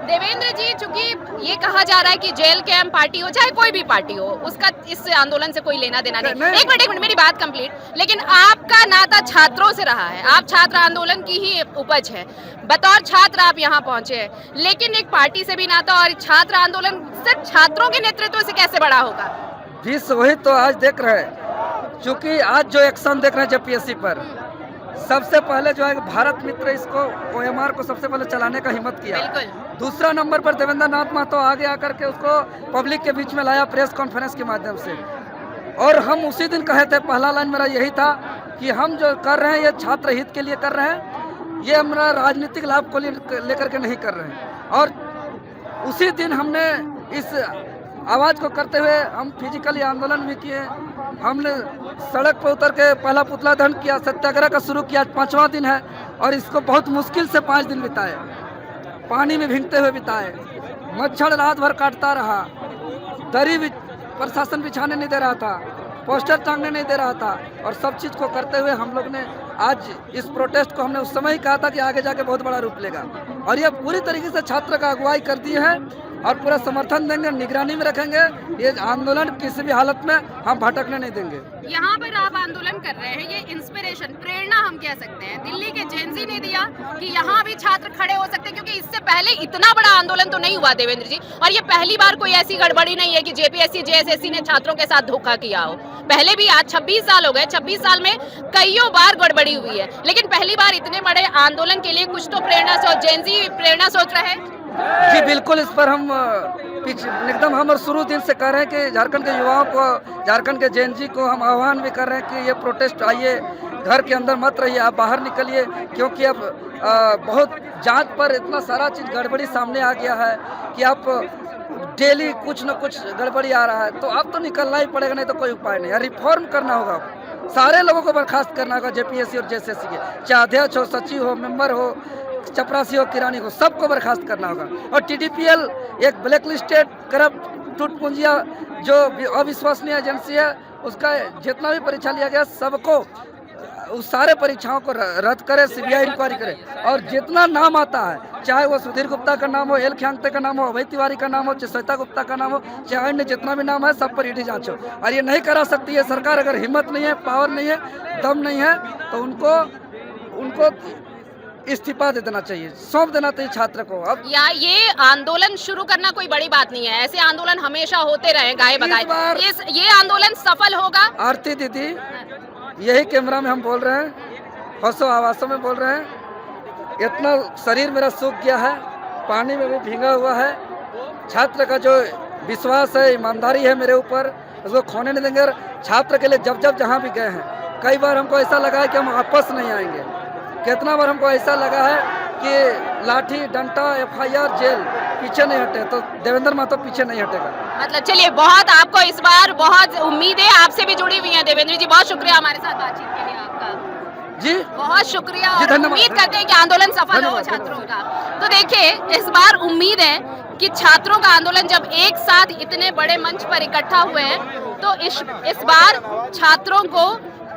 देवेंद्र जी, चूंकि ये कहा जा रहा है कि जेल कैंप पार्टी हो चाहे कोई भी पार्टी हो, उसका इस आंदोलन से कोई लेना देना नहीं। एक मिनट मेरी बात कंप्लीट। लेकिन आपका नाता छात्रों से रहा है, आप छात्र आंदोलन की ही उपज है। बतौर छात्र आप यहाँ पहुंचे हैं, लेकिन एक पार्टी से भी नाता, और छात्र आंदोलन सिर्फ छात्रों के नेतृत्व से कैसे बड़ा होगा? जिस वही तो आज देख रहे हैं, क्योंकि आज जो एक्शन देख रहे हैं जेपीएससी पर, सबसे पहले जो है भारत मित्र इसको ओएमआर को सबसे पहले चलाने का हिम्मत किया। दूसरा नंबर पर देवेंद्र नाथ महतो आगे आकर के उसको पब्लिक के बीच में लाया प्रेस कॉन्फ्रेंस के माध्यम से। और हम उसी दिन कहे थे, पहला लाइन मेरा यही था कि हम जो कर रहे हैं ये छात्र हित के लिए कर रहे हैं, ये हमारा राजनीतिक लाभ को लेकर के नहीं कर रहे हैं। और उसी दिन हमने इस आवाज़ को करते हुए हम फिजिकली आंदोलन भी किए। हमने सड़क पर उतर के पहला पुतला दहन किया, सत्याग्रह का शुरू किया। 5वां दिन है और इसको बहुत मुश्किल से 5 दिन बिताए, पानी में भीगते हुए बिताए। मच्छर रात भर काटता रहा, दरी भी प्रशासन बिछाने नहीं दे रहा था, पोस्टर टांगने नहीं दे रहा था। और सब चीज़ को करते हुए हम लोग ने आज इस प्रोटेस्ट को, हमने उस समय ही कहा था कि आगे जाके बहुत बड़ा रूप लेगा। और ये पूरी तरीके से छात्र का अगुवाई कर दिए हैं और पूरा समर्थन देंगे, निगरानी में रखेंगे। ये आंदोलन किसी भी हालत में हम भटकने नहीं देंगे। यहाँ पर आप आंदोलन कर रहे हैं, ये इंस्पिरेशन, प्रेरणा हम कह सकते हैं, दिल्ली के जेनजी ने दिया कि यहाँ भी छात्र खड़े हो सकते हैं, क्योंकि इससे पहले इतना बड़ा आंदोलन तो नहीं हुआ देवेंद्र जी। और ये पहली बार कोई ऐसी गड़बड़ी नहीं है कि जेपीएससी जेएसएससी ने छात्रों के साथ धोखा किया हो। पहले भी आज 26 साल हो गए, 26 साल में कईयों बार गड़बड़ी हुई है, लेकिन पहली बार इतने बड़े आंदोलन के लिए कुछ तो प्रेरणा से, और जेनजी प्रेरणा सोच रहे हैं। जी बिल्कुल, इस पर हम एकदम हम और शुरू दिन से कह रहे हैं कि झारखंड के युवाओं को, झारखंड के जेएनजी को हम आह्वान भी कर रहे हैं कि ये प्रोटेस्ट आइए, घर के अंदर मत रहिए, आप बाहर निकलिए। क्योंकि अब बहुत जांच पर इतना सारा चीज़ गड़बड़ी सामने आ गया है कि आप डेली कुछ न कुछ गड़बड़ी आ रहा है, तो अब तो निकलना ही पड़ेगा, नहीं तो कोई उपाय नहीं है। रिफॉर्म करना होगा, सारे लोगों को बर्खास्त करना होगा, जेपीएससी और जेएसएससी के, चाहे अध्यक्ष हो, सचिव हो, मेंबर हो, चपरासी हो, किरानी को, सबको बर्खास्त करना होगा। और टीडीपीएल एक ब्लैक लिस्टेड करप्ट टूटपूंजिया जो अविश्वसनीय एजेंसी है, उसका जितना भी परीक्षा लिया गया सबको, उस सारे परीक्षाओं को रद्द करे, सीबीआई इंक्वायरी करे। और जितना नाम आता है, चाहे वो सुधीर गुप्ता का नाम हो, एल ख्यांगते का नाम हो, अभय तिवारी का नाम हो, श्वेता गुप्ता का नाम हो, चाहे अन्य जितना भी नाम है, सब पर ईडी जांच हो। और ये नहीं करा सकती है सरकार। अगर हिम्मत नहीं है, पावर नहीं है, दम नहीं है, तो उनको इस्तीफा दे देना चाहिए, सौंप देना चाहिए छात्र को। अब ये आंदोलन शुरू करना कोई बड़ी बात नहीं है, ऐसे आंदोलन हमेशा होते रहे गाए बगाए। ये आंदोलन सफल होगा। आरती दीदी, यही कैमरा में हम बोल रहे हैं, हौसों आवासों में बोल रहे हैं, इतना शरीर मेरा सूख गया है, पानी में भी भींगा हुआ है। छात्र का जो विश्वास है, ईमानदारी है मेरे ऊपर, उसको खोने नहीं देंगे। छात्र के लिए जब जब जहाँ भी गए हैं, कई बार हमको ऐसा लगा है कि हम वापस नहीं आएंगे। कितना बार हमको ऐसा लगा है कि लाठी डंडा एफआईआर जेल, पीछे नहीं हटे, तो देवेंद्र महतो पीछे नहीं हटेगा। मतलब चलिए, बहुत आपको इस बार बहुत उम्मीदें आपसे भी जुड़ी हुई हैं देवेंद्र जी। बहुत शुक्रिया हमारे साथ बातचीत के लिए आपका। जी बहुत शुक्रिया, जी, और उम्मीद करते हैं कि आंदोलन सफल हो छात्रों का। तो देखिए, इस बार उम्मीद है कि छात्रों का आंदोलन जब एक साथ इतने बड़े मंच पर इकट्ठा हुए हैं, तो इस बार छात्रों को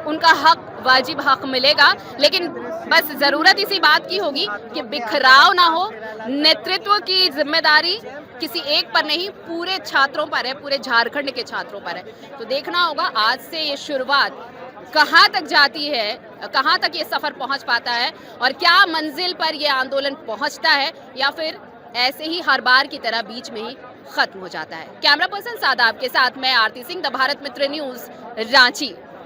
उनका हक, वाजिब हक मिलेगा। लेकिन बस जरूरत इसी बात की होगी कि बिखराव ना हो, नेतृत्व की जिम्मेदारी किसी एक पर नहीं, पूरे छात्रों पर है, पूरे झारखंड के छात्रों पर है। तो देखना होगा आज से ये शुरुआत कहाँ तक जाती है, कहाँ तक ये सफर पहुंच पाता है, और क्या मंजिल पर ये आंदोलन पहुंचता है, या फिर ऐसे ही हर बार की तरह बीच में ही खत्म हो जाता है। कैमरा पर्सन सादाब के साथ मैं आरती सिंह, द भारत मित्र न्यूज, रांची।